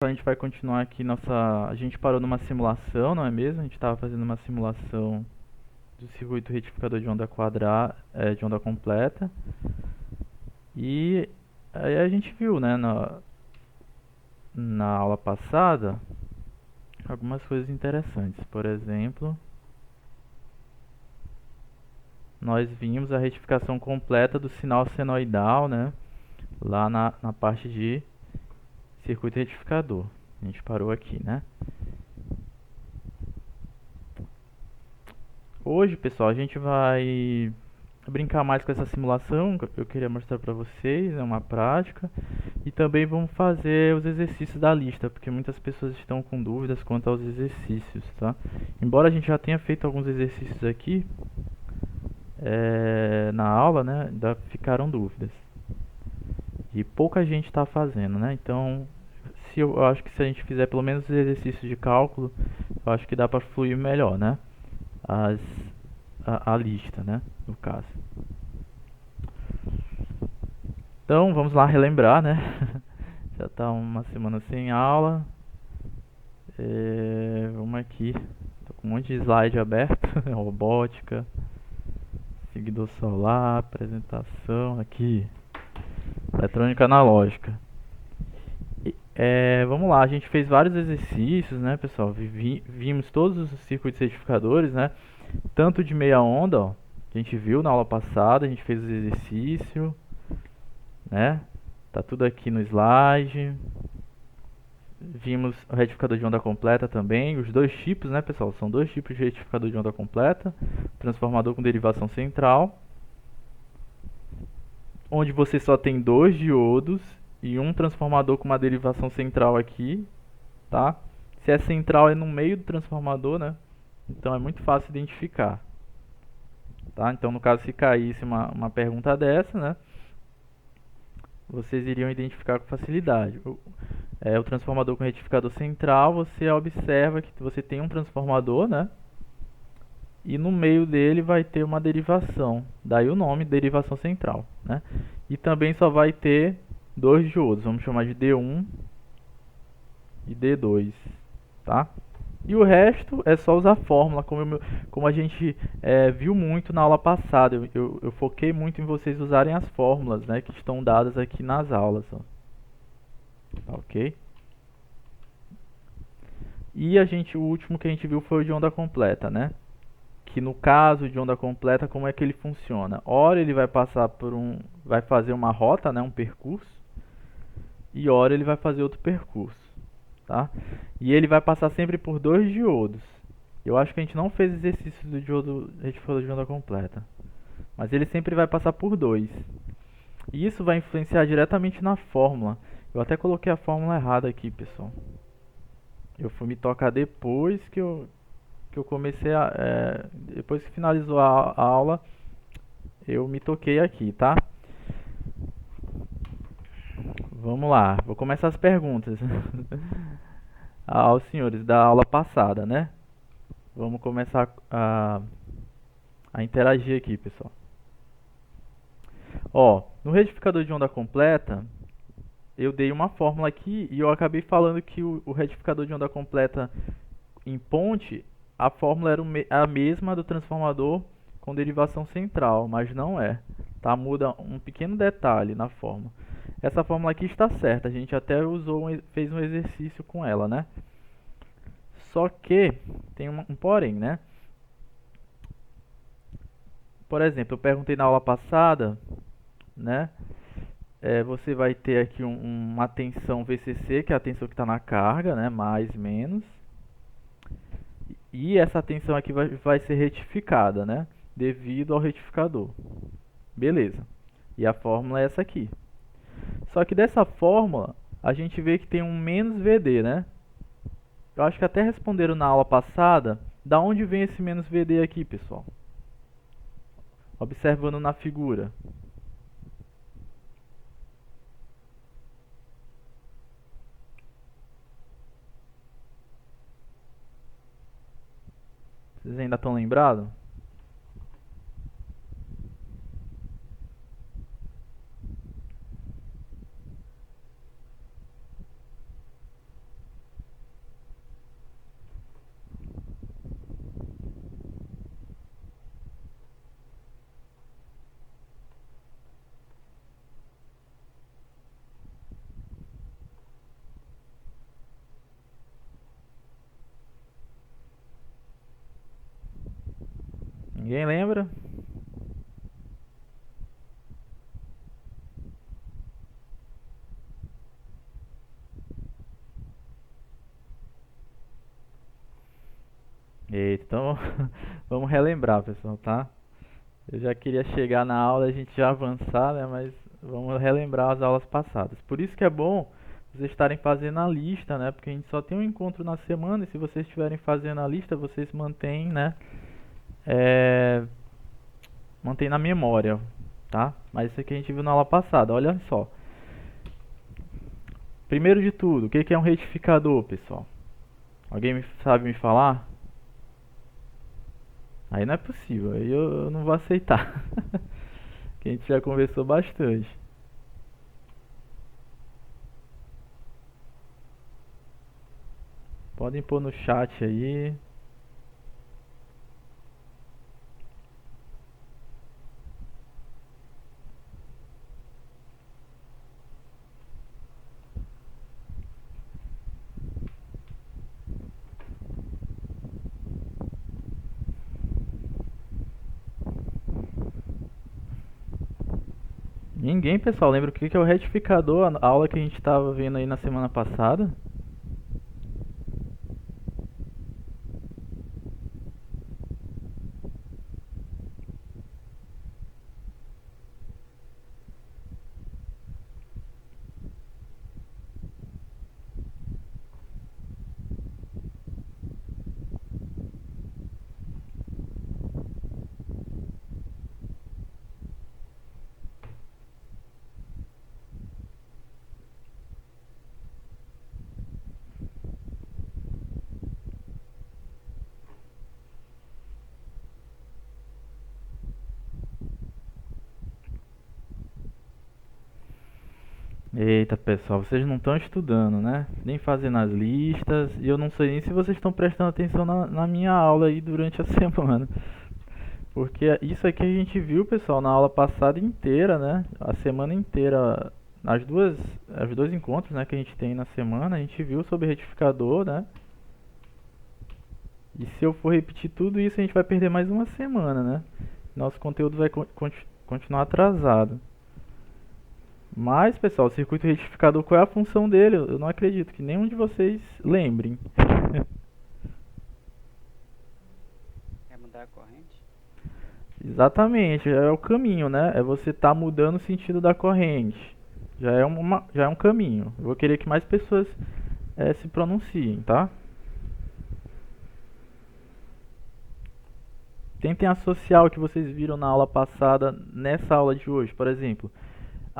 A gente vai continuar aqui nossa. A gente parou numa simulação, não é mesmo? A gente estava fazendo uma simulação do circuito retificador de onda quadrada, de onda completa. E aí a gente viu, né, na aula passada, algumas coisas interessantes. Por exemplo, nós vimos a retificação completa do sinal senoidal, né, lá na parte de circuito retificador. A gente parou aqui, né? Hoje, pessoal, a gente vai brincar mais com essa simulação que eu queria mostrar para vocês, é uma prática. E também vamos fazer os exercícios da lista, porque muitas pessoas estão com dúvidas quanto aos exercícios, tá? Embora a gente já tenha feito alguns exercícios aqui na aula, né, ainda ficaram dúvidas. E pouca gente está fazendo, né? Então, eu acho que se a gente fizer pelo menos os exercícios de cálculo, eu acho que dá para fluir melhor, né? As, a lista, né? No caso. Então, vamos lá relembrar, né? Já está uma semana sem aula. Vamos aqui. Tô com um monte de slide aberto. Robótica, seguidor solar, apresentação aqui. Eletrônica analógica. Vamos lá, a gente fez vários exercícios, né, pessoal? Vimos todos os circuitos certificadores, né? Tanto de meia onda, ó, que a gente viu na aula passada, a gente fez o exercício, né? Tá tudo aqui no slide. Vimos o retificador de onda completa também, os dois tipos, né, pessoal? São dois tipos de retificador de onda completa, transformador com derivação central, onde você só tem dois diodos e um transformador com uma derivação central aqui, tá? Se é central é no meio do transformador, né? Então é muito fácil identificar, tá? Então no caso se caísse uma pergunta dessa, né? Vocês iriam identificar com facilidade. O transformador com retificador central, você observa que você tem um transformador, né? E no meio dele vai ter uma derivação, daí o nome derivação central, né? E também só vai ter dois diodos, vamos chamar de D1 e D2, tá? E o resto é só usar a fórmula, como a gente viu muito na aula passada. Eu foquei muito em vocês usarem as fórmulas, né, que estão dadas aqui nas aulas, ó. Ok? E o último que a gente viu foi o de onda completa, né? Que no caso de onda completa, como é que ele funciona? Ora ele vai passar vai fazer uma rota, né, um percurso, e ora ele vai fazer outro percurso, tá? E ele vai passar sempre por dois diodos. Eu acho que a gente não fez exercício do diodo retificador de onda completa, mas ele sempre vai passar por dois. E isso vai influenciar diretamente na fórmula. Eu até coloquei a fórmula errada aqui, pessoal. Eu fui me tocar depois que eu comecei depois que finalizou a aula, eu me toquei aqui, tá? Vamos lá, vou começar as perguntas aos senhores da aula passada, né? Vamos começar a interagir aqui, pessoal. Ó, no retificador de onda completa, eu dei uma fórmula aqui e eu acabei falando que o retificador de onda completa em ponte, a fórmula era a mesma do transformador com derivação central, mas não é, tá? Muda um pequeno detalhe na fórmula. Essa fórmula aqui está certa, a gente até fez um exercício com ela, né? Só que tem um porém, né? Por exemplo, eu perguntei na aula passada, né? Você vai ter aqui uma tensão VCC, que é a tensão que está na carga, né? Mais, menos. E essa tensão aqui vai ser retificada, né? Devido ao retificador. Beleza. E a fórmula é essa aqui. Só que dessa fórmula, a gente vê que tem um menos VD, né? Eu acho que até responderam na aula passada, da onde vem esse menos VD aqui, pessoal? Observando na figura. Vocês ainda estão lembrados? Ninguém lembra? Eita, então vamos relembrar, pessoal, tá? Eu já queria chegar na aula e a gente já avançar, né? Mas vamos relembrar as aulas passadas. Por isso que é bom vocês estarem fazendo a lista, né? Porque a gente só tem um encontro na semana e se vocês estiverem fazendo a lista, vocês mantêm, né? É, mantém na memória, tá? Mas isso aqui a gente viu na aula passada, olha só. Primeiro de tudo, o que é um retificador, pessoal? Alguém sabe me falar? Aí não é possível, aí eu não vou aceitar. Que a gente já conversou bastante. Podem pôr no chat aí. Ninguém, pessoal, lembra o que é o retificador? A aula que a gente estava vendo aí na semana passada? Eita, pessoal, vocês não estão estudando, né? Nem fazendo as listas. E eu não sei nem se vocês estão prestando atenção na minha aula aí durante a semana. Porque isso aqui a gente viu, pessoal, na aula passada inteira, né? A semana inteira, os dois encontros, né, que a gente tem na semana, a gente viu sobre retificador, né? E se eu for repetir tudo isso, a gente vai perder mais uma semana, né? Nosso conteúdo vai continuar atrasado. Mas, pessoal, o circuito retificador, qual é a função dele? Eu não acredito que nenhum de vocês lembrem. É mudar a corrente? Exatamente, é o caminho, né? É você estar mudando o sentido da corrente. Já é um caminho. Eu vou querer que mais pessoas se pronunciem, tá? Tentem associar o que vocês viram na aula passada nessa aula de hoje. Por exemplo,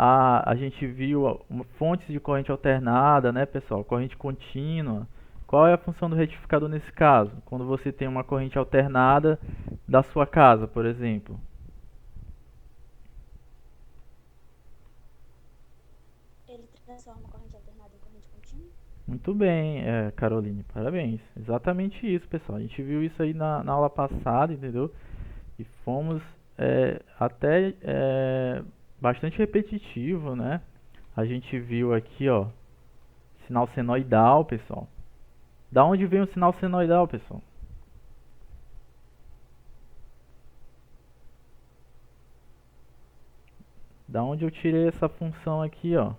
a gente viu fontes de corrente alternada, né, pessoal? Corrente contínua. Qual é a função do retificador nesse caso? Quando você tem uma corrente alternada da sua casa, por exemplo. Ele transforma a corrente alternada em corrente contínua? Muito bem, Caroline, parabéns. Exatamente isso, pessoal. A gente viu isso aí na aula passada, entendeu? E fomos até bastante repetitivo, né? A gente viu aqui, ó, sinal senoidal, pessoal. Da onde vem o sinal senoidal, pessoal? Da onde eu tirei essa função aqui, ó?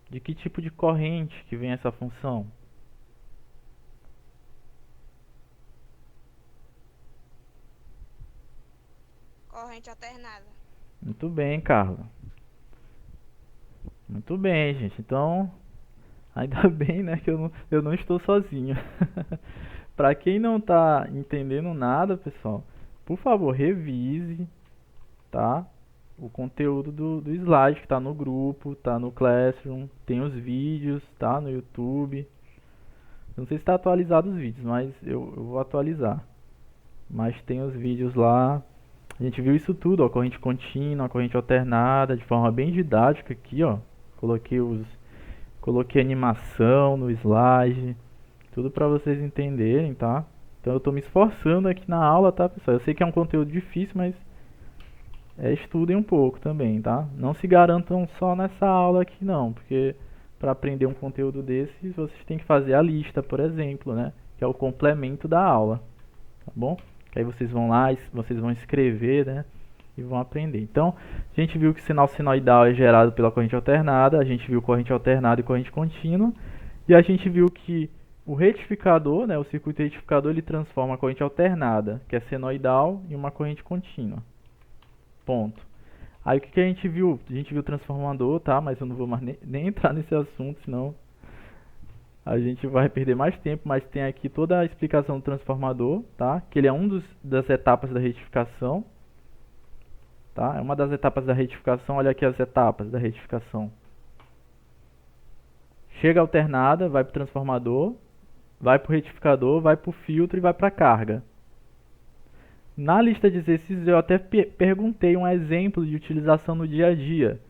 De que tipo de corrente que vem essa função? Corrente alternada. Muito bem, Carla. Muito bem, gente. Então, ainda bem, né, que eu não estou sozinho. Para quem não tá entendendo nada, pessoal, por favor, revise, tá? O conteúdo do slide que tá no grupo, tá no Classroom, tem os vídeos, tá? No YouTube. Eu não sei se está atualizado os vídeos, mas eu vou atualizar. Mas tem os vídeos lá. A gente viu isso tudo, ó, corrente contínua, corrente alternada, de forma bem didática aqui, ó. Coloquei animação no slide, tudo para vocês entenderem, tá? Então eu tô me esforçando aqui na aula, tá, pessoal? Eu sei que é um conteúdo difícil, mas estudem um pouco também, tá? Não se garantam só nessa aula aqui não, porque para aprender um conteúdo desses, vocês têm que fazer a lista, por exemplo, né? que é o complemento da aula, tá bom? Que aí vocês vão lá, vocês vão escrever, né? E vão aprender. Então, a gente viu que o sinal sinoidal é gerado pela corrente alternada, a gente viu corrente alternada e corrente contínua, e a gente viu que o retificador, né, o circuito retificador, ele transforma a corrente alternada, que é senoidal, em uma corrente contínua. Ponto. Aí o que a gente viu? A gente viu o transformador, tá? Mas eu não vou mais nem entrar nesse assunto, senão a gente vai perder mais tempo, mas tem aqui toda a explicação do transformador, tá? Que ele é das etapas da retificação, tá? É uma das etapas da retificação. Olha aqui as etapas da retificação. Chega a alternada, vai para o transformador, vai para o retificador, vai para o filtro e vai para a carga. Na lista de exercícios eu até perguntei um exemplo de utilização no dia a dia.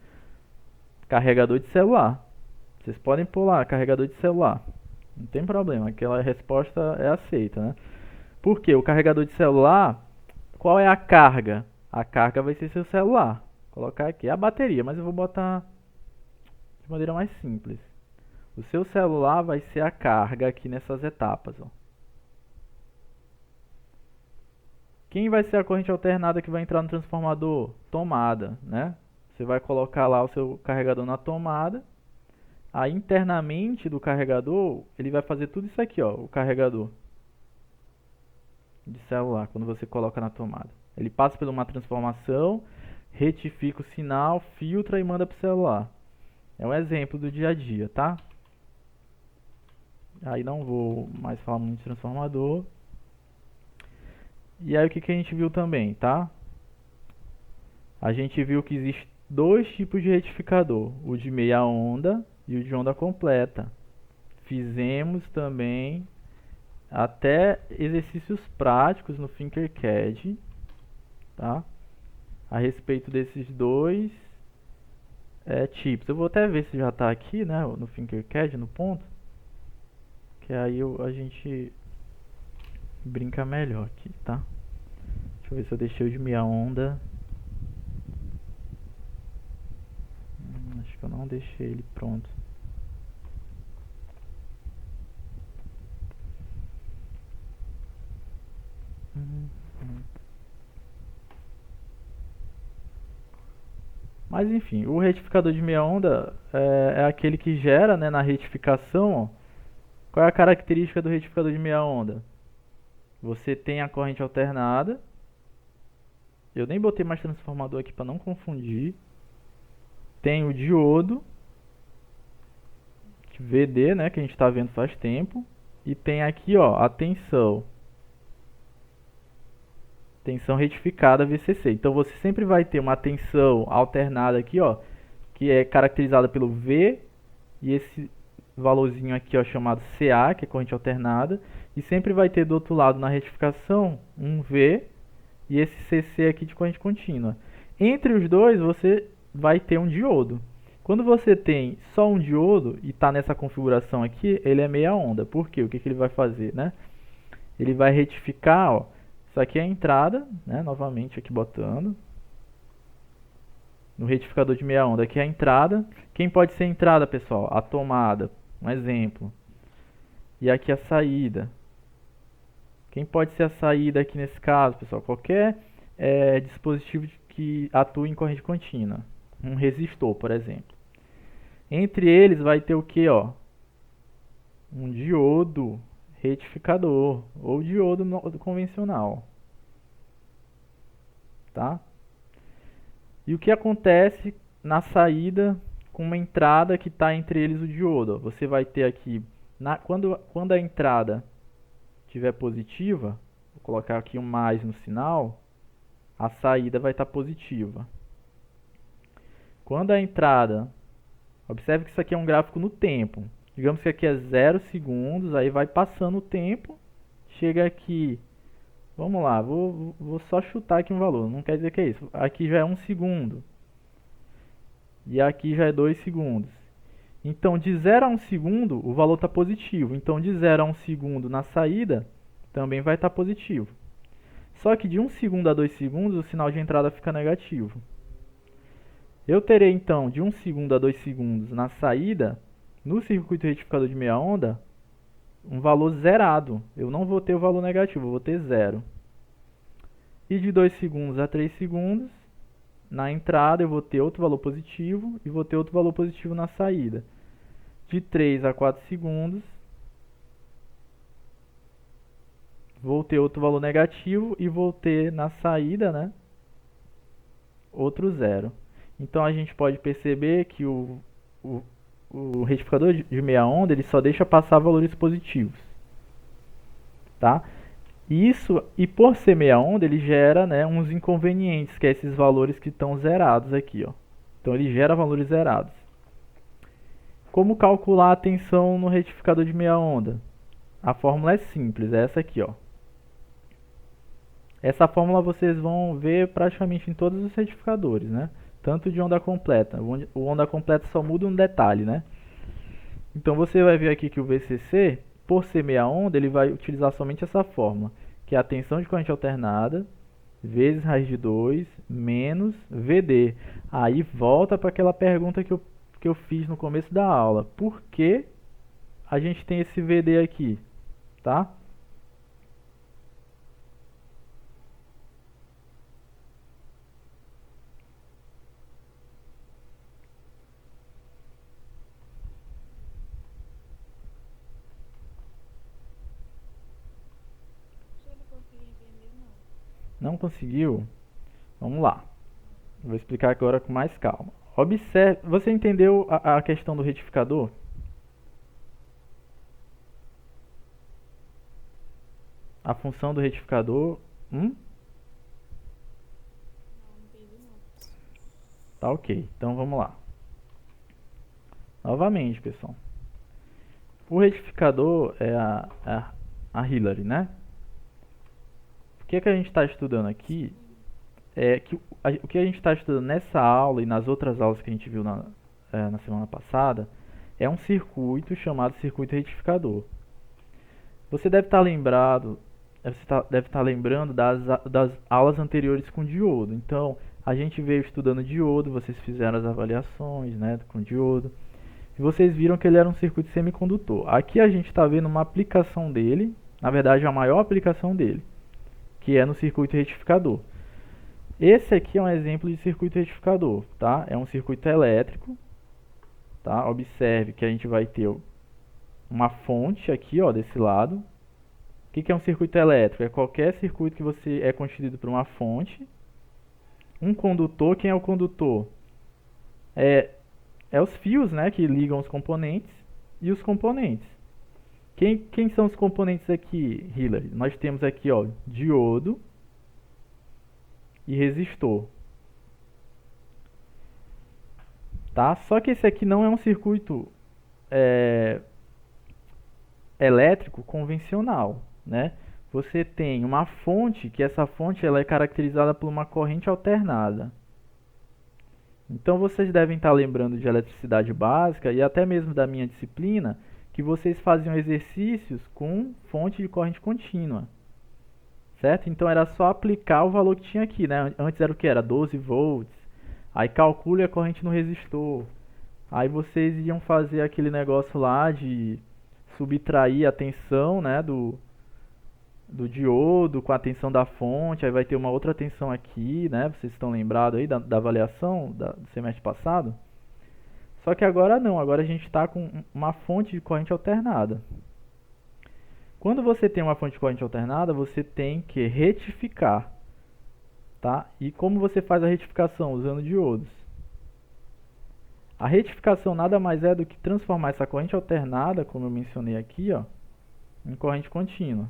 Carregador de celular. Vocês podem pôr lá, carregador de celular. Não tem problema, aquela resposta é aceita, né? Por quê? O carregador de celular, qual é a carga? A carga vai ser seu celular. Vou colocar aqui a bateria, mas eu vou botar de maneira mais simples. O seu celular vai ser a carga aqui nessas etapas, ó. Quem vai ser a corrente alternada que vai entrar no transformador? Tomada, né? Você vai colocar lá o seu carregador na tomada. Aí internamente do carregador, ele vai fazer tudo isso aqui, ó, o carregador de celular, quando você coloca na tomada. Ele passa por uma transformação, retifica o sinal, filtra e manda para o celular. É um exemplo do dia a dia, tá? Aí não vou mais falar muito de transformador. E aí o que a gente viu também, tá? A gente viu que existe dois tipos de retificador, o de meia onda e o de onda completa. Fizemos também até exercícios práticos no Tinkercad, tá? A respeito desses dois tipos. Eu vou até ver se já está aqui, né, no Tinkercad, no ponto, que aí a gente brinca melhor aqui, tá? Deixa eu ver se eu deixei o de meia onda. Acho que eu não deixei ele pronto. Mas enfim, o retificador de meia onda é aquele que gera, né, na retificação. Ó. Qual é a característica do retificador de meia onda? Você tem a corrente alternada. Eu nem botei mais transformador aqui para não confundir. Tem o diodo, VD, né, que a gente está vendo faz tempo. E tem aqui, ó, a tensão retificada VCC. Então você sempre vai ter uma tensão alternada aqui, ó, que é caracterizada pelo V e esse valorzinho aqui, ó, chamado CA, que é corrente alternada, e sempre vai ter do outro lado na retificação um V e esse CC aqui de corrente contínua. Entre os dois você vai ter um diodo. Quando você tem só um diodo e está nessa configuração aqui, ele é meia onda. Por quê? O que ele vai fazer, né? Ele vai retificar, ó, isso aqui é a entrada, né? Novamente aqui botando. No retificador de meia onda, aqui é a entrada. Quem pode ser a entrada, pessoal? A tomada, um exemplo. E aqui a saída. Quem pode ser a saída aqui nesse caso, pessoal? Qualquer dispositivo que atue em corrente contínua. Um resistor, por exemplo. Entre eles vai ter o que, ó? Um diodo retificador ou diodo convencional, tá? E o que acontece na saída com uma entrada que está entre eles o diodo? Você vai ter aqui, quando a entrada estiver positiva, vou colocar aqui um mais no sinal, a saída vai estar positiva. Quando a entrada, observe que isso aqui é um gráfico no tempo. Digamos que aqui é 0 segundos, aí vai passando o tempo, chega aqui, vamos lá, vou só chutar aqui um valor, não quer dizer que é isso. Aqui já é 1 segundo, e aqui já é 2 segundos. Então, de 0 a 1 segundo, o valor está positivo. Então, de 0 a 1 segundo na saída, também vai estar positivo. Só que de 1 segundo a 2 segundos, o sinal de entrada fica negativo. Eu terei, então, de 1 segundo a 2 segundos na saída, no circuito retificador de meia onda, um valor zerado. Eu não vou ter o valor negativo, eu vou ter 0. E de 2 segundos a 3 segundos, na entrada eu vou ter outro valor positivo e vou ter outro valor positivo na saída. De 3 a 4 segundos, vou ter outro valor negativo e vou ter na saída, né, outro 0. Então a gente pode perceber que o retificador de meia onda ele só deixa passar valores positivos, tá? Isso, e por ser meia onda, ele gera, né, uns inconvenientes, que é esses valores que estão zerados aqui, ó. Então ele gera valores zerados. Como calcular a tensão no retificador de meia onda? A fórmula é simples, é essa aqui, ó. Essa fórmula vocês vão ver praticamente em todos os retificadores, né? Tanto de onda completa. O onda completa só muda um detalhe, né? Então você vai ver aqui que o VCC, por ser meia onda, ele vai utilizar somente essa fórmula, que é a tensão de corrente alternada vezes raiz de 2 menos VD. Aí volta para aquela pergunta que eu fiz no começo da aula. Por que a gente tem esse VD aqui, tá? Eu não consegui entender, não. Não conseguiu? Vamos lá. Vou explicar agora com mais calma. Observe, você entendeu a questão do retificador? A função do retificador? Não, não entendi, não. Tá ok. Então vamos lá. Novamente, pessoal. O retificador é a Hillary, né? O que a gente está estudando aqui é que o que a gente está estudando nessa aula e nas outras aulas que a gente viu na semana passada é um circuito chamado circuito retificador. Você deve estar lembrando das aulas anteriores com diodo. Então, a gente veio estudando diodo, vocês fizeram as avaliações, né, com diodo. E vocês viram que ele era um circuito semicondutor. Aqui a gente está vendo uma aplicação dele, na verdade a maior aplicação dele, que é no circuito retificador. Esse aqui é um exemplo de circuito retificador, tá? É um circuito elétrico, tá? Observe que a gente vai ter uma fonte aqui, ó, desse lado. O que é um circuito elétrico? É qualquer circuito que você é constituído por uma fonte. Um condutor, quem é o condutor? É os fios, né, que ligam os componentes e os componentes. Quem são os componentes aqui, Hillary? Nós temos aqui, ó, diodo e resistor. Tá? Só que esse aqui não é um circuito elétrico convencional, né? Você tem uma fonte, que essa fonte ela é caracterizada por uma corrente alternada. Então vocês devem estar lembrando de eletricidade básica e até mesmo da minha disciplina, que vocês faziam exercícios com fonte de corrente contínua. Certo? Então era só aplicar o valor que tinha aqui, né? Antes era o que? Era 12 volts. Aí calcule a corrente no resistor. Aí vocês iam fazer aquele negócio lá de subtrair a tensão, né, do diodo com a tensão da fonte. Aí vai ter uma outra tensão aqui, né? Vocês estão lembrados aí da avaliação do semestre passado? Só que agora não, agora a gente está com uma fonte de corrente alternada. Quando você tem uma fonte de corrente alternada, você tem que retificar, tá? E como você faz a retificação? Usando diodos. A retificação nada mais é do que transformar essa corrente alternada, como eu mencionei aqui, ó, em corrente contínua.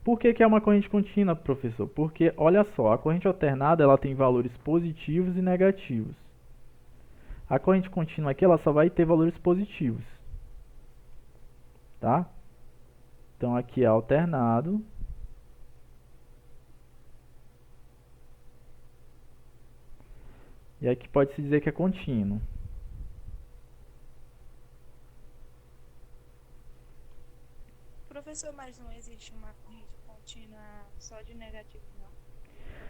Por que é uma corrente contínua, professor? Porque, olha só, a corrente alternada ela tem valores positivos e negativos. A corrente contínua aqui ela só vai ter valores positivos. Tá? Então aqui é alternado. E aqui pode-se dizer que é contínuo. Professor, mas não existe uma corrente contínua só de negativo, não?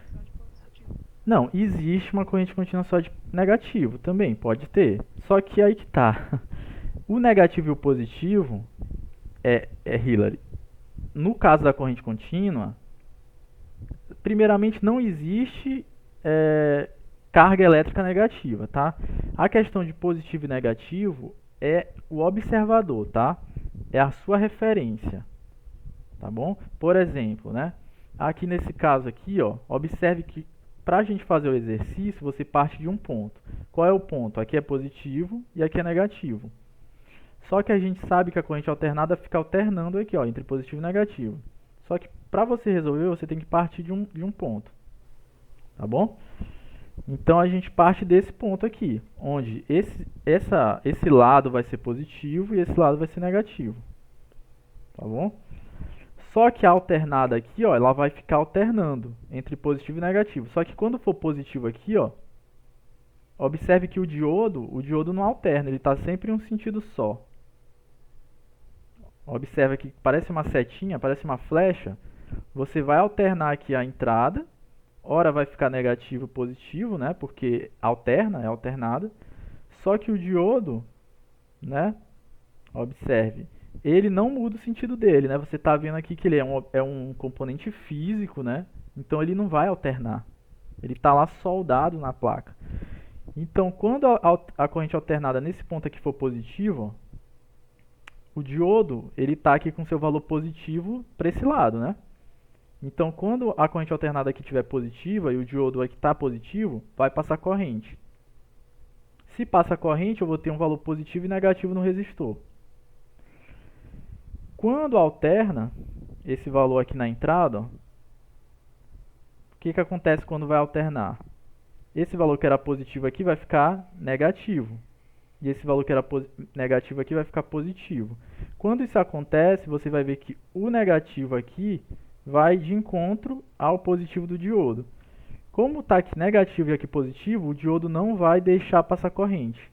Só de positivo. Não, existe uma corrente contínua só de negativo também, pode ter. Só que aí que tá. O negativo e o positivo Hillary. No caso da corrente contínua, primeiramente não existe carga elétrica negativa, tá? A questão de positivo e negativo é o observador, tá? É a sua referência, tá bom? Por exemplo, né? Aqui nesse caso aqui, ó, observe que para a gente fazer o exercício, você parte de um ponto. Qual é o ponto? Aqui é positivo e aqui é negativo. Só que a gente sabe que a corrente alternada fica alternando aqui, ó, entre positivo e negativo. Só que para você resolver, você tem que partir de um ponto, tá bom? Então a gente parte desse ponto aqui, onde esse lado vai ser positivo e esse lado vai ser negativo, tá bom? Só que a alternada aqui, ó, ela vai ficar alternando entre positivo e negativo. Só que quando for positivo aqui, ó, observe que o diodo não alterna, ele está sempre em um sentido só. Observe que parece uma setinha, parece uma flecha. Você vai alternar aqui a entrada. Ora vai ficar negativo positivo, né? Porque alterna, é alternada. Só que o diodo, né? Observe, ele não muda o sentido dele, né? Você está vendo aqui que ele é um componente físico, né? Então ele não vai alternar. Ele está lá soldado na placa. Então, quando a corrente alternada nesse ponto aqui for positivo, ó, o diodo ele está aqui com seu valor positivo para esse lado, né? Então, quando a corrente alternada aqui estiver positiva e o diodo aqui está positivo, vai passar corrente. Se passa corrente, eu vou ter um valor positivo e negativo no resistor. Quando alterna esse valor aqui na entrada, ó, o que acontece quando vai alternar? Esse valor que era positivo aqui vai ficar negativo. E esse valor que era negativo aqui vai ficar positivo. Quando isso acontece, você vai ver que o negativo aqui vai de encontro ao positivo do diodo. Como está aqui negativo e aqui positivo, o diodo não vai deixar passar corrente.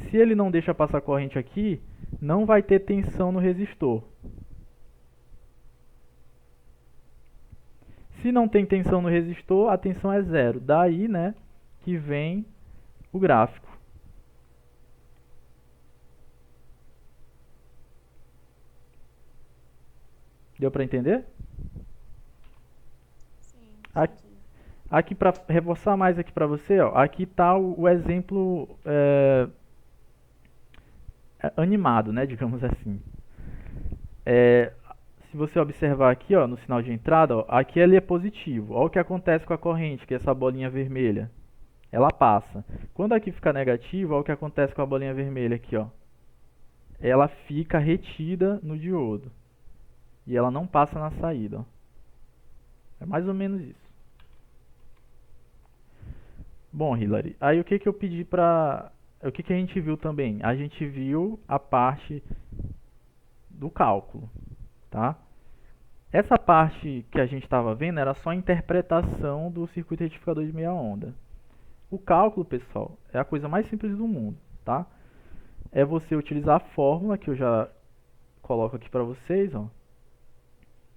Se ele não deixa passar corrente aqui, não vai ter tensão no resistor. Se não tem tensão no resistor, a tensão é zero. Daí, né, que vem o gráfico. Deu para entender? Sim. Aqui para reforçar mais aqui para você, ó, aqui está o exemplo animado, né, digamos assim. Se você observar aqui, ó, no sinal de entrada, ó, aqui ele é positivo. Olha o que acontece com a corrente, que é essa bolinha vermelha. Ela passa. Quando aqui fica negativo, olha o que acontece com a bolinha vermelha aqui, ó. Ela fica retida no diodo. E ela não passa na saída, ó. É mais ou menos isso. Bom, Hillary, aí o que eu pedi pra... O que a gente viu também? A gente viu a parte do cálculo, tá? Essa parte que a gente estava vendo era só a interpretação do circuito retificador de meia onda. O cálculo, pessoal, é a coisa mais simples do mundo, tá? É você utilizar a fórmula que eu já coloco aqui para vocês, ó,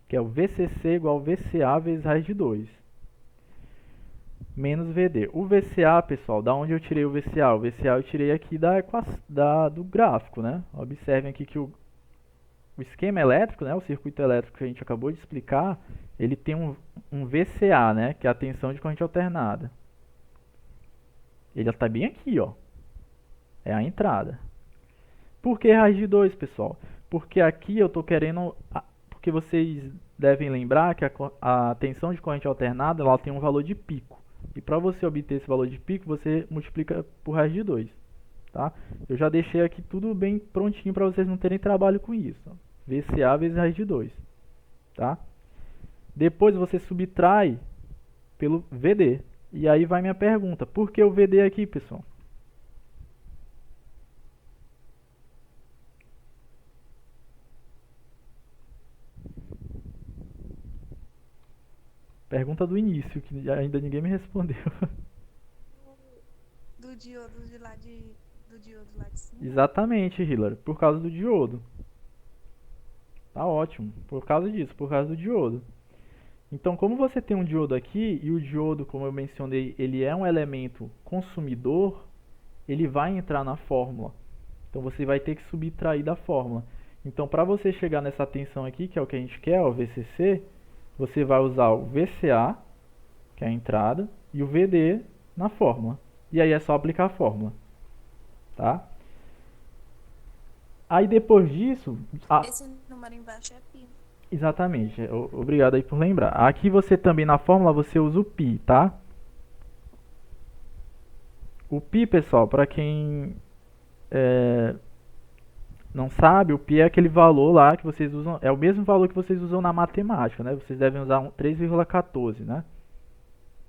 que é o VCC igual ao VCA vezes raiz de 2, menos VD. O VCA, pessoal, da onde eu tirei o VCA? O VCA eu tirei aqui do gráfico, né? Observem aqui que o esquema elétrico, né, o circuito elétrico que a gente acabou de explicar, ele tem um VCA, né, que é a tensão de corrente alternada. Ele está bem aqui, ó. É a entrada. Por que raiz de 2, pessoal? Porque aqui eu estou querendo... Porque vocês devem lembrar que a tensão de corrente alternada ela tem um valor de pico. E para você obter esse valor de pico, você multiplica por raiz de 2. Tá? Eu já deixei aqui tudo bem prontinho para vocês não terem trabalho com isso. Ó. VCA vezes raiz de 2. Tá? Depois você subtrai pelo VD. E aí vai minha pergunta. Por que o VD aqui, pessoal? Pergunta do início, que ainda ninguém me respondeu. Do diodo do diodo lá de cima. Exatamente, Hillary. Por causa do diodo. Tá ótimo. Por causa disso, por causa do diodo. Então, como você tem um diodo aqui, e o diodo, como eu mencionei, ele é um elemento consumidor, ele vai entrar na fórmula. Então você vai ter que subtrair da fórmula. Então para você chegar nessa tensão aqui, que é o que a gente quer, o VCC, você vai usar o VCA, que é a entrada, e o VD na fórmula. E aí é só aplicar a fórmula. Tá? Aí depois disso... Esse número embaixo é pi. Exatamente. Obrigado aí por lembrar. Aqui você também na fórmula você usa o π, tá? O π, pessoal, para quem não sabe, o π é aquele valor lá que vocês usam, é o mesmo valor que vocês usam na matemática, né? Vocês devem usar 3,14, né?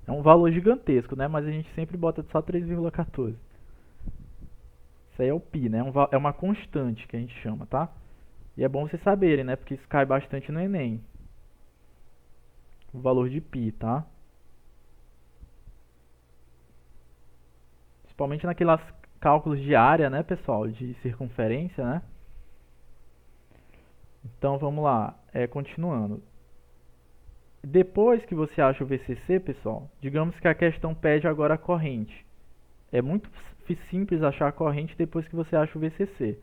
É um valor gigantesco, né? Mas a gente sempre bota só 3,14. Isso aí é o π, né? É uma constante que a gente chama, tá? E é bom vocês saberem, né? Porque isso cai bastante no Enem. O valor de π, tá? Principalmente naquelas cálculos de área, né, pessoal? De circunferência, né? Então, vamos lá. Continuando. Depois que você acha o VCC, pessoal, digamos que a questão pede agora a corrente. É muito simples achar a corrente depois que você acha o VCC.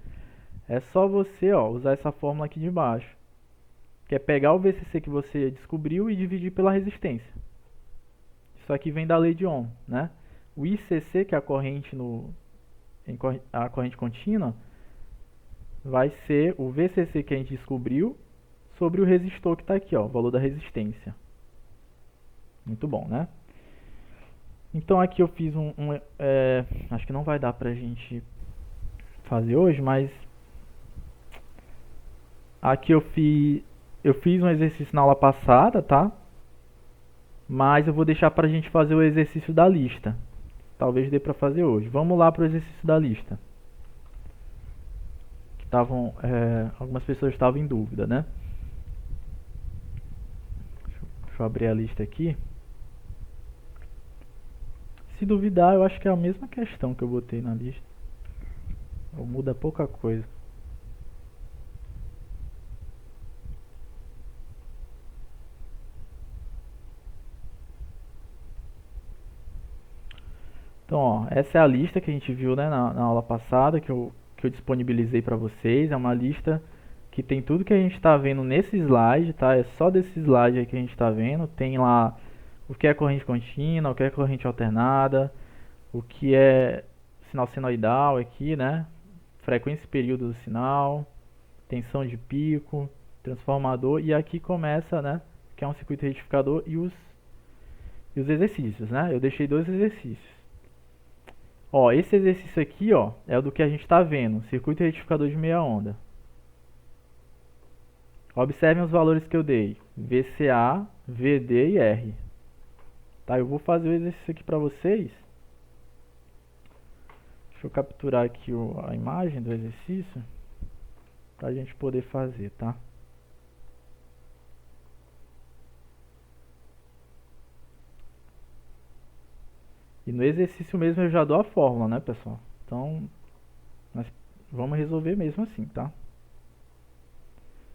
É só você usar essa fórmula aqui de baixo, que é pegar o VCC que você descobriu e dividir pela resistência. Isso aqui vem da lei de Ohm, né? O ICC, que é a corrente contínua, vai ser o VCC que a gente descobriu sobre o resistor que está aqui, o valor da resistência. Muito bom, né? Então aqui eu fiz acho que não vai dar pra gente fazer hoje, mas aqui eu fiz um exercício na aula passada, tá? Mas eu vou deixar pra gente fazer o exercício da lista. Talvez dê pra fazer hoje. Vamos lá pro exercício da lista. Algumas pessoas estavam em dúvida, né? Deixa eu abrir a lista aqui. Se duvidar, eu acho que é a mesma questão que eu botei na lista. Ou muda pouca coisa. Então, essa é a lista que a gente viu, né, na aula passada, que eu disponibilizei para vocês. É uma lista que tem tudo que a gente está vendo nesse slide, tá? É só desse slide aí que a gente está vendo. Tem lá o que é corrente contínua, o que é corrente alternada, o que é sinal senoidal aqui, né? Frequência e período do sinal, tensão de pico, transformador, e aqui começa, né, que é um circuito retificador e os exercícios, né? Eu deixei 2 exercícios. Esse exercício aqui, é o do que a gente está vendo, circuito retificador de meia onda. Observem os valores que eu dei, VCA, VD e R. Tá, eu vou fazer o exercício aqui para vocês. Deixa eu capturar aqui a imagem do exercício para a gente poder fazer, tá? E no exercício mesmo eu já dou a fórmula, né, pessoal? Então, nós vamos resolver mesmo assim, tá?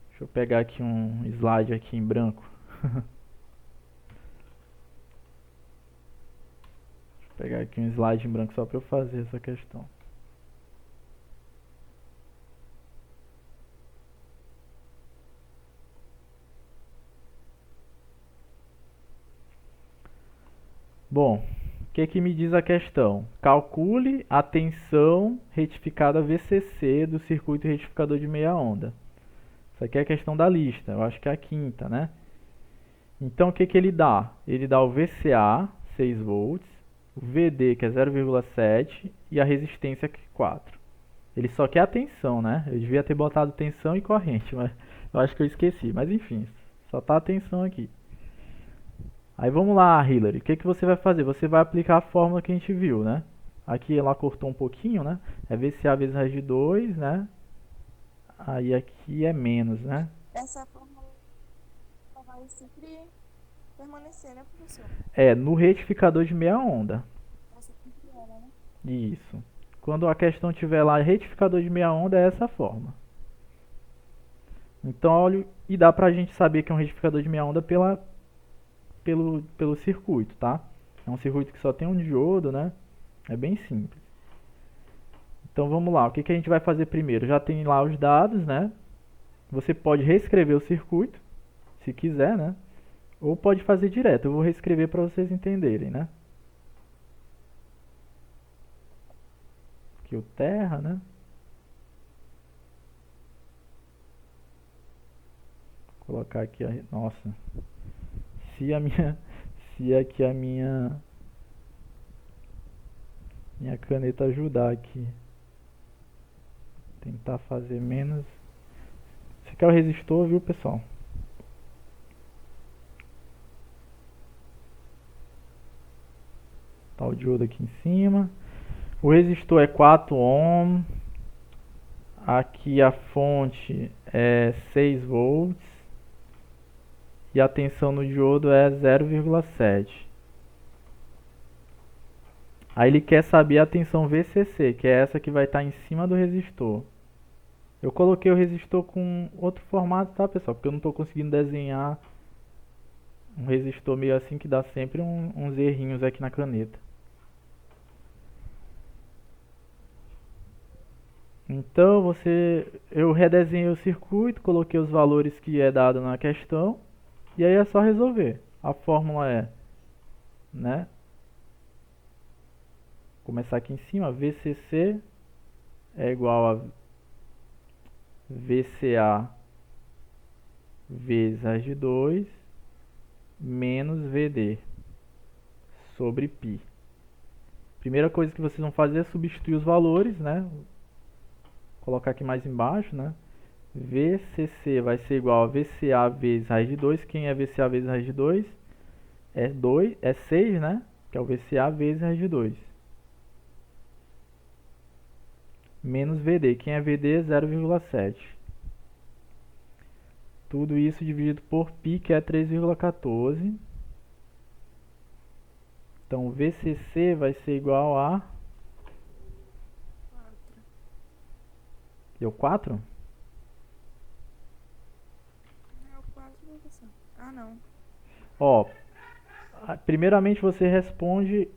Deixa eu pegar aqui um slide aqui em branco. Deixa eu pegar aqui um slide em branco só para eu fazer essa questão. Bom, o que me diz a questão? Calcule a tensão retificada VCC do circuito retificador de meia onda. Isso aqui é a questão da lista, eu acho que é a quinta, né? Então, o que ele dá? Ele dá o VCA, 6 volts, o VD, que é 0,7, e a resistência, que é 4. Ele só quer a tensão, né? Eu devia ter botado tensão e corrente, mas eu acho que eu esqueci. Mas enfim, só tá a tensão aqui. Aí vamos lá, Hillary. O que você vai fazer? Você vai aplicar a fórmula que a gente viu, né? Aqui ela cortou um pouquinho, né? É VCA vezes raiz de 2, né? Aí aqui é menos, né? Essa fórmula vai sempre permanecer, né, professor? No retificador de meia onda. Essa sempre era, né? Isso. Quando a questão tiver lá retificador de meia onda, é essa forma. Então, olha, e dá pra gente saber que é um retificador de meia onda pelo circuito, tá? É um circuito que só tem um diodo, né? É bem simples. Então vamos lá, o que que a gente vai fazer primeiro? Já tem lá os dados, né? Você pode reescrever o circuito, se quiser, né? Ou pode fazer direto. Eu vou reescrever para vocês entenderem, né? Aqui o terra, né? Vou colocar aqui a... Nossa. Se a minha... Se aqui a minha caneta ajudar aqui. Tentar fazer menos... Esse aqui é o resistor, viu, pessoal? Tá o diodo aqui em cima. O resistor é 4 ohm. Aqui a fonte é 6 volts. E a tensão no diodo é 0,7. Aí ele quer saber a tensão VCC, que é essa que vai estar em cima do resistor. Eu coloquei o resistor com outro formato, tá, pessoal? Porque eu não estou conseguindo desenhar um resistor meio assim, que dá sempre uns errinhos aqui na caneta. Então eu redesenhei o circuito, coloquei os valores que é dado na questão, e aí é só resolver. A fórmula é, né? Começar aqui em cima, VCC é igual a VCA vezes raiz de 2 menos VD sobre π. Primeira coisa que vocês vão fazer é substituir os valores, né? Vou colocar aqui mais embaixo, né? VCC vai ser igual a VCA vezes raiz de 2. Quem é VCA vezes raiz de 2? É 6, né? Que é o VCA vezes raiz de 2. Menos VD. Quem é VD é 0,7. Tudo isso dividido por π, que é 3,14. Então, VCC vai ser igual a... 4. Deu 4? É o 4, professor. Ah, não. Ó, primeiramente você responde...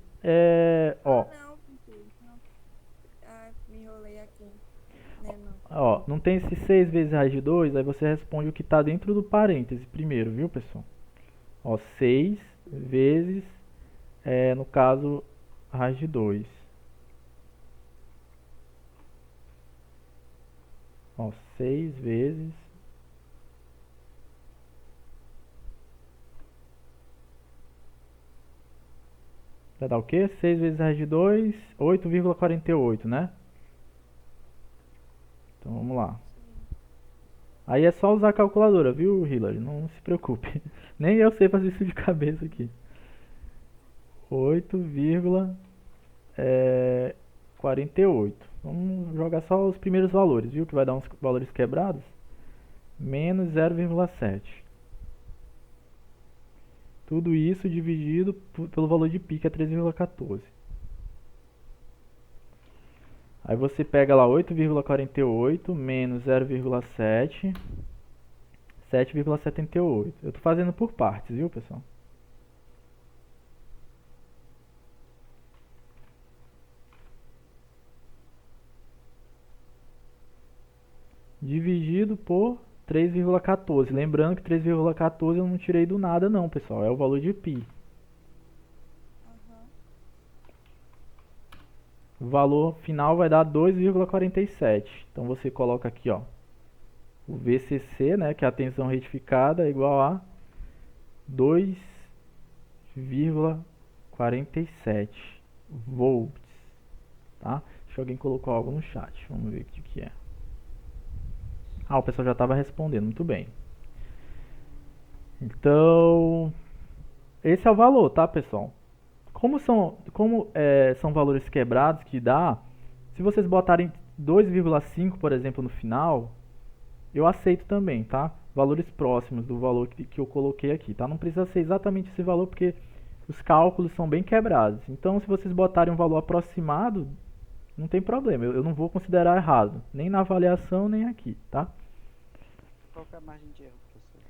ó, Não, professor. Não. Ah, me enrolei aqui. Né, não. ó, não tem esse 6 vezes raiz de 2, aí você responde o que está dentro do parêntese primeiro, viu, pessoal? Ó, 6 vezes, no caso, raiz de 2. Ó, 6 vezes... Vai dar o quê? 6 vezes raiz de 2, 8,48, né? Então vamos lá. Aí é só usar a calculadora, viu, Hillary? Não se preocupe. Nem eu sei fazer isso de cabeça aqui. 8,48. Vamos jogar só os primeiros valores, viu? Que vai dar uns valores quebrados. Menos 0,7. Tudo isso dividido pelo valor de π, que é 3,14. Aí você pega lá 8,48 menos 0,7, 7,78. Eu estou fazendo por partes, viu, pessoal? Dividido por 3,14. Lembrando que 3,14 eu não tirei do nada não, pessoal. É o valor de π. Aham. O valor final vai dar 2,47. Então você coloca aqui, ó, o VCC, né, que é a tensão retificada, é igual a 2,47 volts, tá? Acho que alguém colocou algo no chat. Vamos ver o que é. Ah, o pessoal já estava respondendo, muito bem. Então, esse é o valor, tá, pessoal? Como são valores quebrados que dá, se vocês botarem 2,5, por exemplo, no final, eu aceito também, tá? Valores próximos do valor que eu coloquei aqui, tá? Não precisa ser exatamente esse valor, porque os cálculos são bem quebrados. Então, se vocês botarem um valor aproximado, não tem problema. Eu não vou considerar errado, nem na avaliação, nem aqui, tá? Qual que é a margem de erro, professor?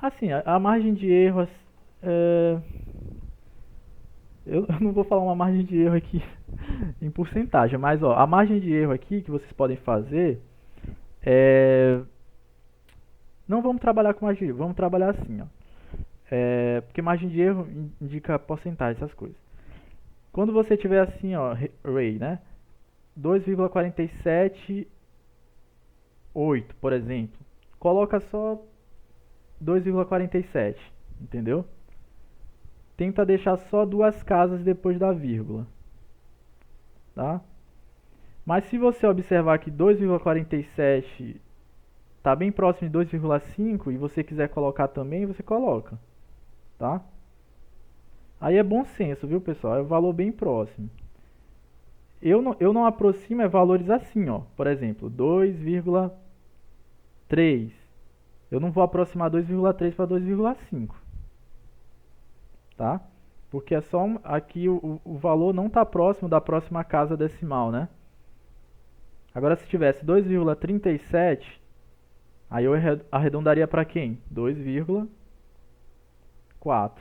Assim, a margem de erro eu não vou falar uma margem de erro aqui em porcentagem, mas ó, a margem de erro aqui que vocês podem fazer é. Não vamos trabalhar com margem de erro, vamos trabalhar assim, ó. Porque margem de erro indica porcentagem, essas coisas. Quando você tiver assim, ó, Ray, né? 2,478, por exemplo. Coloca só 2,47, entendeu? Tenta deixar só duas casas depois da vírgula, tá? Mas se você observar que 2,47 está bem próximo de 2,5 e você quiser colocar também, você coloca, tá? Aí é bom senso, viu, pessoal? É um valor bem próximo. Eu não aproximo valores assim, ó. Por exemplo, 2,3. Eu não vou aproximar 2,3 para 2,5, tá? Porque é só aqui o valor não está próximo da próxima casa decimal, né? Agora se tivesse 2,37, aí eu arredondaria para quem? 2,4.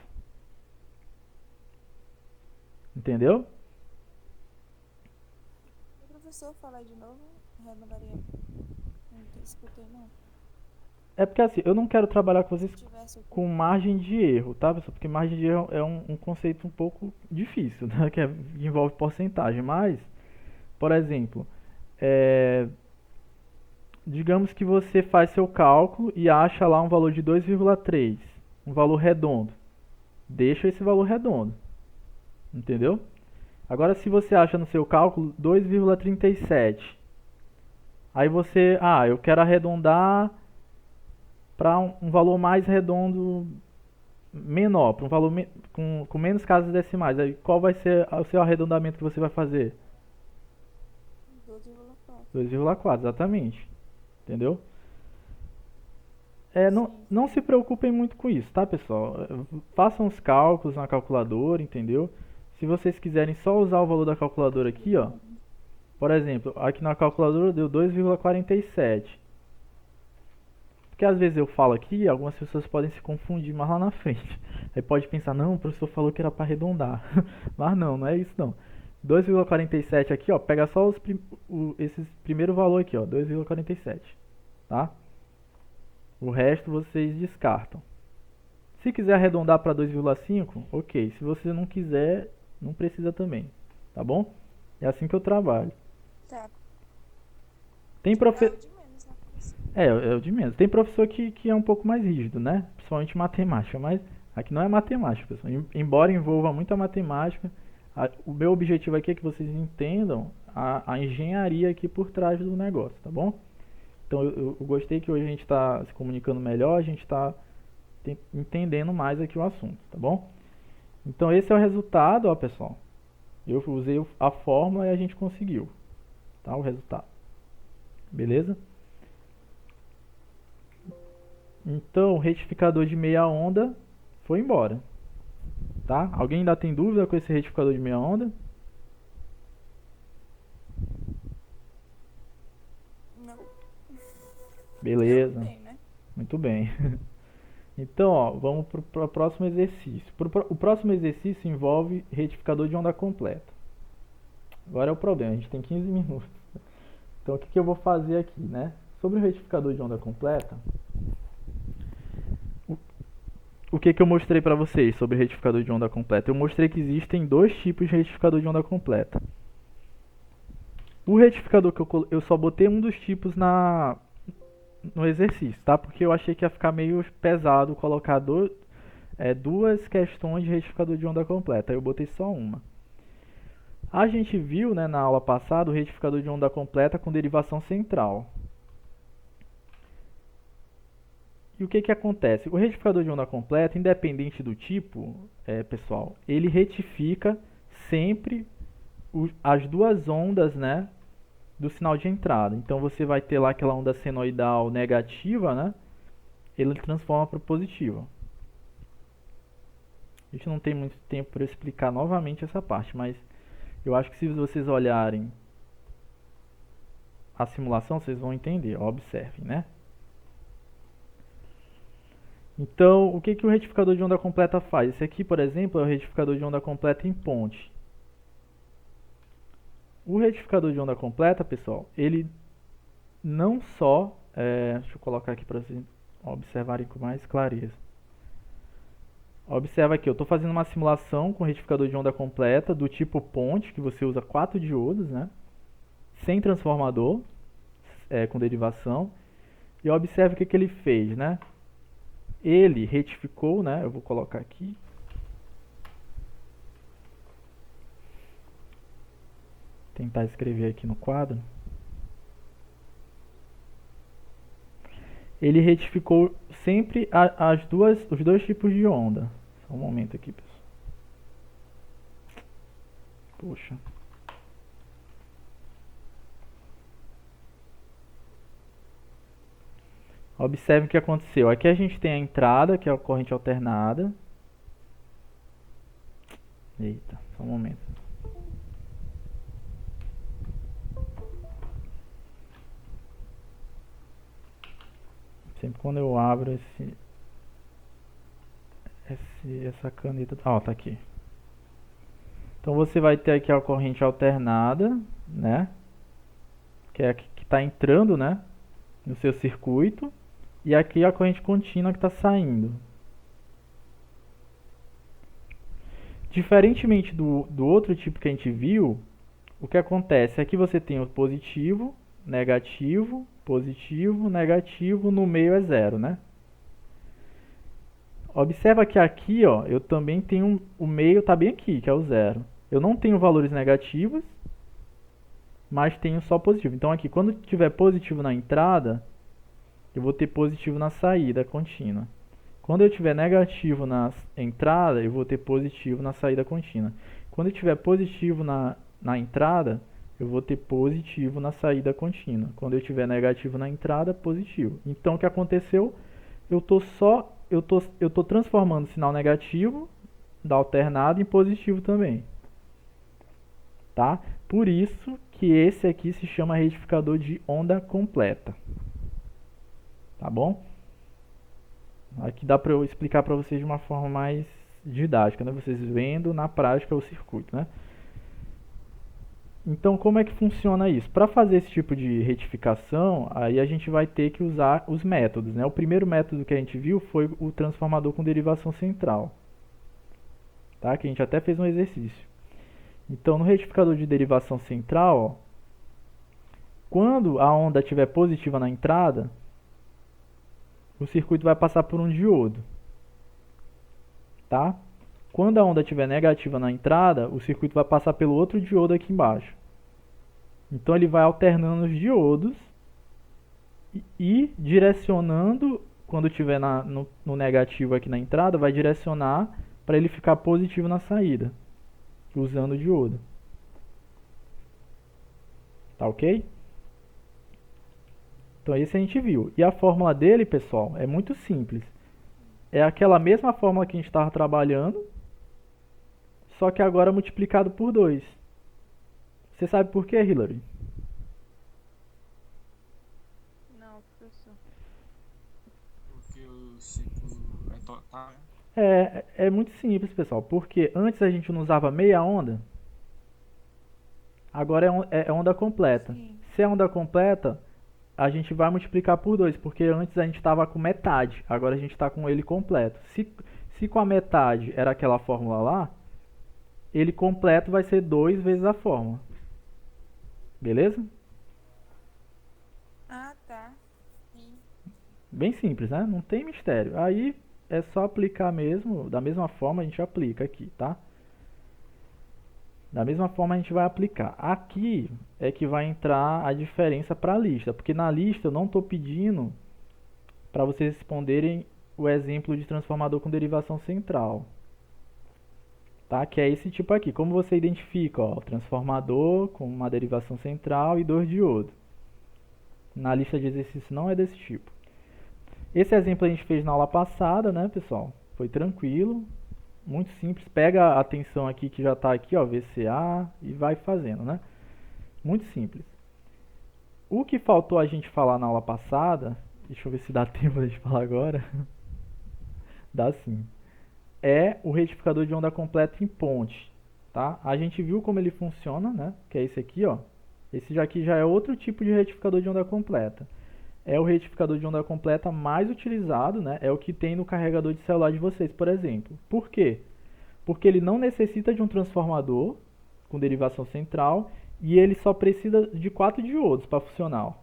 Entendeu? O professor falar de novo, arredondaria. Não escutei não. É porque assim, eu não quero trabalhar com vocês Se tivesse o com margem de erro, tá, pessoal? Porque margem de erro é um conceito um pouco difícil, né? Que envolve porcentagem. Mas, por exemplo, digamos que você faz seu cálculo e acha lá um valor de 2,3, um valor redondo. Deixa esse valor redondo, entendeu? Agora, se você acha no seu cálculo 2,37, aí você, eu quero arredondar para um valor mais redondo menor, para um valor com menos casas decimais. Aí qual vai ser o seu arredondamento que você vai fazer? 2,4. 2,4, exatamente. Entendeu? Sim. Não se preocupem muito com isso, tá, pessoal? Façam os cálculos na calculadora, entendeu? Se vocês quiserem só usar o valor da calculadora aqui, ó. Por exemplo, aqui na calculadora deu 2,47. Porque às vezes eu falo aqui, algumas pessoas podem se confundir mais lá na frente. Aí pode pensar, não, o professor falou que era para arredondar. Mas não é isso não. 2,47 aqui, ó, pega só esses primeiro valor aqui, ó, 2,47, tá? O resto vocês descartam. Se quiser arredondar para 2,5, ok. Se você não quiser, não precisa também, tá bom? É assim que eu trabalho. Tá. Tem É o professor... de menos, né, professor? É o de menos. Tem professor que é um pouco mais rígido, né? Principalmente matemática, mas aqui não é matemática, pessoal. Embora envolva muita matemática, o meu objetivo aqui é que vocês entendam a engenharia aqui por trás do negócio, tá bom? Então eu gostei que hoje a gente está se comunicando melhor, a gente está entendendo mais aqui o assunto, tá bom? Então esse é o resultado, ó, pessoal. Eu usei a fórmula e a gente conseguiu, tá? O resultado. Beleza? Então, o retificador de meia onda foi embora, tá? Alguém ainda tem dúvida com esse retificador de meia onda? Não. Beleza, Tem, né? muito bem. Então, ó, vamos para o próximo exercício. O próximo exercício envolve retificador de onda completa. Agora é o problema, a gente tem 15 minutos. Então, o que eu vou fazer aqui, né? Sobre o retificador de onda completa, o que eu mostrei para vocês sobre retificador de onda completa? Eu mostrei que existem dois tipos de retificador de onda completa. O retificador que eu só botei um dos tipos no exercício, tá? Porque eu achei que ia ficar meio pesado colocar duas questões de retificador de onda completa. Aí eu botei só uma. A gente viu, né, na aula passada o retificador de onda completa com derivação central. E o que acontece? O retificador de onda completa, independente do tipo, pessoal, ele retifica sempre as duas ondas, né, do sinal de entrada. Então você vai ter lá aquela onda senoidal negativa, né? Ele transforma para positiva. A gente não tem muito tempo para explicar novamente essa parte, mas eu acho que se vocês olharem a simulação, vocês vão entender. Observem, né? Então, o que que o retificador de onda completa faz? Esse aqui, por exemplo, é o retificador de onda completa em ponte. O retificador de onda completa, pessoal, ele não só... deixa eu colocar aqui para vocês observarem com mais clareza. Observa aqui, eu estou fazendo uma simulação com retificador de onda completa do tipo ponte, que você usa 4 diodos, né? Sem transformador, com derivação. E observe o que que ele fez, né? Ele retificou, né? Eu vou colocar aqui. Tentar escrever aqui no quadro. Ele retificou sempre os dois tipos de onda. Só um momento aqui, pessoal. Poxa. Observe o que aconteceu. Aqui a gente tem a entrada, que é a corrente alternada. Eita, só um momento. Sempre quando eu abro essa caneta... Ó, tá aqui. Então você vai ter aqui a corrente alternada, né? Que é a que está entrando, né? No seu circuito. E aqui a corrente contínua que está saindo. Diferentemente do outro tipo que a gente viu, o que acontece? Aqui você tem o positivo, negativo, positivo, negativo, no meio é zero, né? Observa que aqui, ó, eu também tenho o meio tá bem aqui, que é o zero. Eu não tenho valores negativos, mas tenho só positivo. Então aqui, quando tiver positivo na entrada, eu vou ter positivo na saída contínua. Quando eu tiver negativo na entrada, eu vou ter positivo na saída contínua. Quando eu tiver positivo na entrada, eu vou ter positivo na saída contínua. Quando eu tiver negativo na entrada, positivo. Então o que aconteceu? Eu tô transformando o sinal negativo da alternada em positivo também. Tá? Por isso que esse aqui se chama retificador de onda completa. Tá bom? Aqui dá para eu explicar para vocês de uma forma mais didática, né? Vocês vendo na prática o circuito, né? Então, como é que funciona isso? Para fazer esse tipo de retificação, aí a gente vai ter que usar os métodos, né? O primeiro método que a gente viu foi o transformador com derivação central, tá? Que a gente até fez um exercício. Então, no retificador de derivação central, ó, quando a onda estiver positiva na entrada, o circuito vai passar por um diodo, tá? Quando a onda estiver negativa na entrada, o circuito vai passar pelo outro diodo aqui embaixo. Então ele vai alternando os diodos e direcionando, quando estiver no negativo aqui na entrada, vai direcionar para ele ficar positivo na saída, usando o diodo. Tá ok? Então esse a gente viu. E a fórmula dele, pessoal, é muito simples. É aquela mesma fórmula que a gente estava trabalhando, só que agora multiplicado por 2. Você sabe por quê, Hillary? Não, professor. Porque o ciclo é total, né? É muito simples, pessoal. Porque antes a gente não usava meia onda, agora é onda completa. Sim. Se é onda completa, a gente vai multiplicar por 2, porque antes a gente estava com metade, agora a gente está com ele completo. Se com a metade era aquela fórmula lá, ele completo vai ser 2 vezes a fórmula. Beleza? Ah, tá. Sim. Bem simples, né? Não tem mistério. Aí é só aplicar mesmo, da mesma forma a gente aplica aqui, tá? Da mesma forma a gente vai aplicar. Aqui é que vai entrar a diferença para a lista, porque na lista eu não estou pedindo para vocês responderem o exemplo de transformador com derivação central, tá? Que é esse tipo aqui. Como você identifica, ó, o transformador com uma derivação central e 2 diodos. Na lista de exercícios não é desse tipo. Esse exemplo a gente fez na aula passada, né, pessoal? Foi tranquilo, muito simples. Pega a atenção aqui que já está aqui, ó, VCA, e vai fazendo, né? Muito simples. O que faltou a gente falar na aula passada, deixa eu ver se dá tempo de falar agora. Dá sim. É o retificador de onda completa em ponte, tá? A gente viu como ele funciona, né? Que é esse aqui, ó. Esse aqui já é outro tipo de retificador de onda completa. É o retificador de onda completa mais utilizado, né? É o que tem no carregador de celular de vocês, por exemplo. Por quê? Porque ele não necessita de um transformador com derivação central e ele só precisa de 4 diodos para funcionar.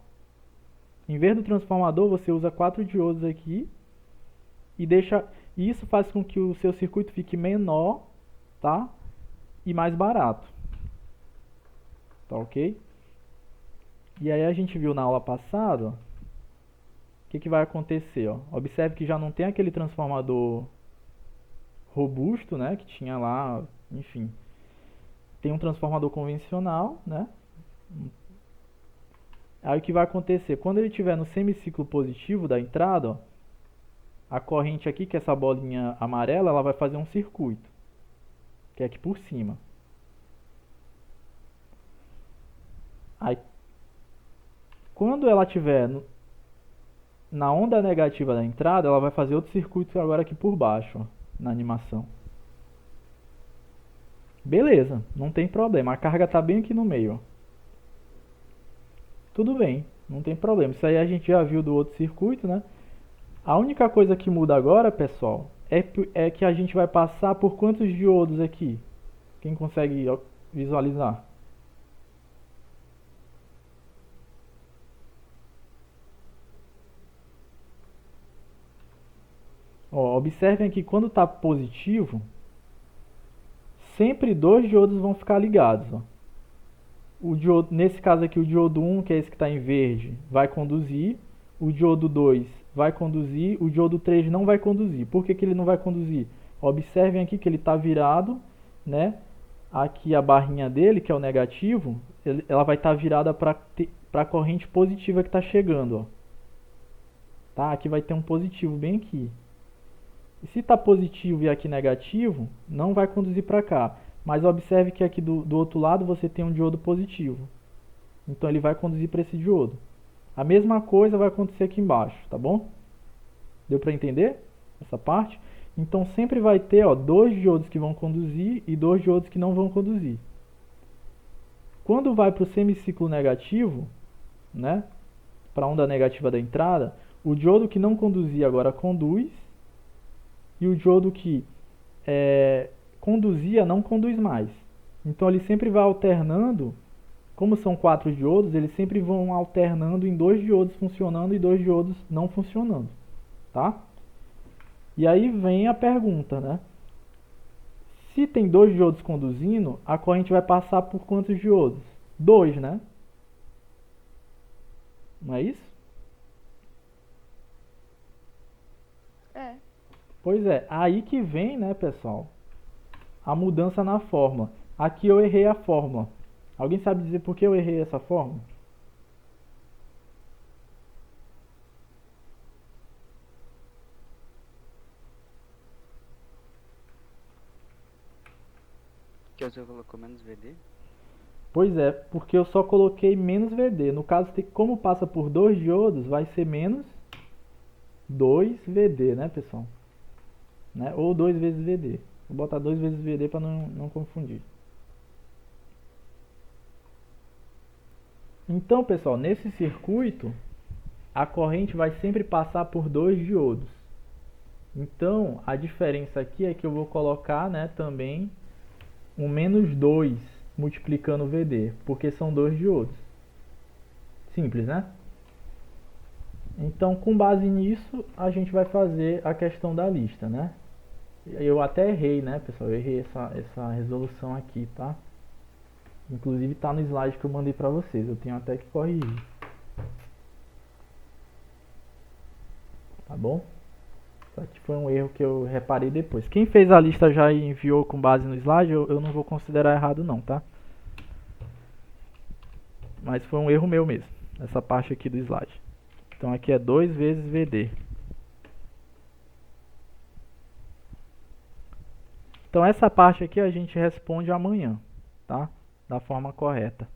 Em vez do transformador, você usa 4 diodos aqui e deixa. E isso faz com que o seu circuito fique menor, tá? E mais barato. Tá ok? E aí a gente viu na aula passada, ó, o que vai acontecer, ó. Observe que já não tem aquele transformador robusto, né, que tinha lá, enfim. Tem um transformador convencional, né? Aí o que vai acontecer? Quando ele estiver no semiciclo positivo da entrada, ó, a corrente aqui, que é essa bolinha amarela, ela vai fazer um circuito, que é aqui por cima. Aí, quando ela estiver na onda negativa da entrada, ela vai fazer outro circuito agora aqui por baixo, ó, na animação. Beleza, não tem problema. A carga está bem aqui no meio, ó. Tudo bem, não tem problema. Isso aí a gente já viu do outro circuito, né? A única coisa que muda agora, pessoal, é que a gente vai passar por quantos diodos aqui? Quem consegue visualizar? Ó, observem que quando está positivo, sempre 2 diodos vão ficar ligados. Ó. O diodo, nesse caso aqui, o diodo 1, que é esse que está em verde, vai conduzir. O diodo 2 vai conduzir. O diodo 3 não vai conduzir. Por que ele não vai conduzir? Observem aqui que ele está virado, né? Aqui a barrinha dele, que é o negativo, ela vai estar virada para a corrente positiva que está chegando. Ó. Tá? Aqui vai ter um positivo bem aqui. E se está positivo e aqui negativo, não vai conduzir para cá. Mas observe que aqui do outro lado você tem um diodo positivo. Então ele vai conduzir para esse diodo. A mesma coisa vai acontecer aqui embaixo, tá bom? Deu para entender essa parte? Então sempre vai ter 2 diodos que vão conduzir e 2 diodos que não vão conduzir. Quando vai para o semiciclo negativo, né, para a onda negativa da entrada, o diodo que não conduzia agora conduz. E o diodo que conduzia não conduz mais. Então ele sempre vai alternando, como são 4 diodos, eles sempre vão alternando em 2 diodos funcionando e 2 diodos não funcionando, tá? E aí vem a pergunta, né? Se tem 2 diodos conduzindo, a corrente vai passar por quantos diodos? 2, né? Não é isso? É. Pois é, aí que vem, né, pessoal, a mudança na fórmula. Aqui eu errei a fórmula. Alguém sabe dizer por que eu errei essa fórmula? Que você colocou menos VD? Pois é, porque eu só coloquei menos VD. No caso, como passa por 2 diodos, vai ser menos 2 VD, né, pessoal? Né? Ou 2 vezes VD. Vou botar 2 vezes VD para não confundir. Então, pessoal, nesse circuito, a corrente vai sempre passar por 2 diodos. Então, a diferença aqui é que eu vou colocar, né, também um menos 2 multiplicando o VD, porque são 2 diodos. Simples, né? Então, com base nisso, a gente vai fazer a questão da lista, né? Eu até errei, né, pessoal? Eu errei essa resolução aqui, tá? Inclusive tá no slide que eu mandei pra vocês. Eu tenho até que corrigir. Tá bom? Isso aqui foi um erro que eu reparei depois. Quem fez a lista já e enviou com base no slide, eu não vou considerar errado não, tá? Mas foi um erro meu mesmo, essa parte aqui do slide. Então aqui é 2 vezes VD. Então essa parte aqui a gente responde amanhã, tá? Da forma correta.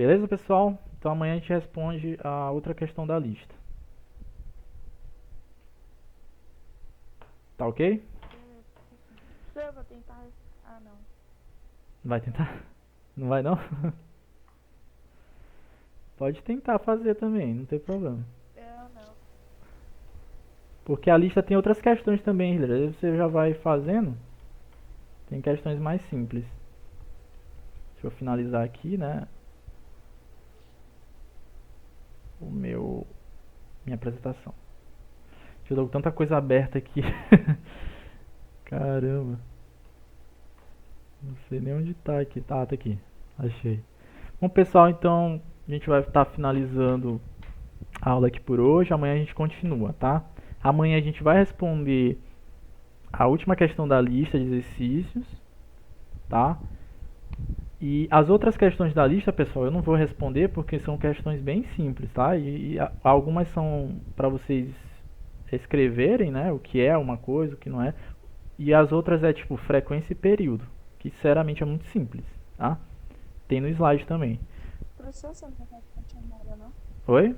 Beleza, pessoal? Então amanhã a gente responde a outra questão da lista. Tá ok? Eu vou tentar. Ah, não. Vai tentar? Não vai não? Pode tentar fazer também, não tem problema. Eu não. Porque a lista tem outras questões também, Hiller. Aí você já vai fazendo. Tem questões mais simples. Deixa eu finalizar aqui, né? Minha apresentação. Eu tô com tanta coisa aberta aqui. Caramba. Não sei nem onde tá aqui. Tá aqui. Achei. Bom, pessoal, então a gente vai estar finalizando a aula aqui por hoje. Amanhã a gente continua, tá? Amanhã a gente vai responder a última questão da lista de exercícios, tá? E as outras questões da lista, pessoal, eu não vou responder porque são questões bem simples, tá? E algumas são para vocês escreverem, né? O que é uma coisa, o que não é. E as outras é tipo frequência e período, que sinceramente é muito simples, tá? Tem no slide também. Professor, você não vai fazer a chamada, não? Oi?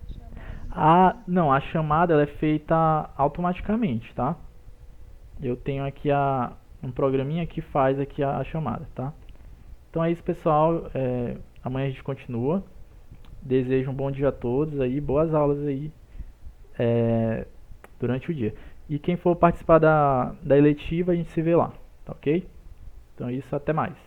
A chamada. Ah, não, a chamada ela é feita automaticamente, tá? Eu tenho aqui um programinha que faz aqui a chamada, tá? Então é isso, pessoal. Amanhã a gente continua. Desejo um bom dia a todos aí, boas aulas aí durante o dia. E quem for participar da eletiva, a gente se vê lá, tá ok? Então é isso, até mais.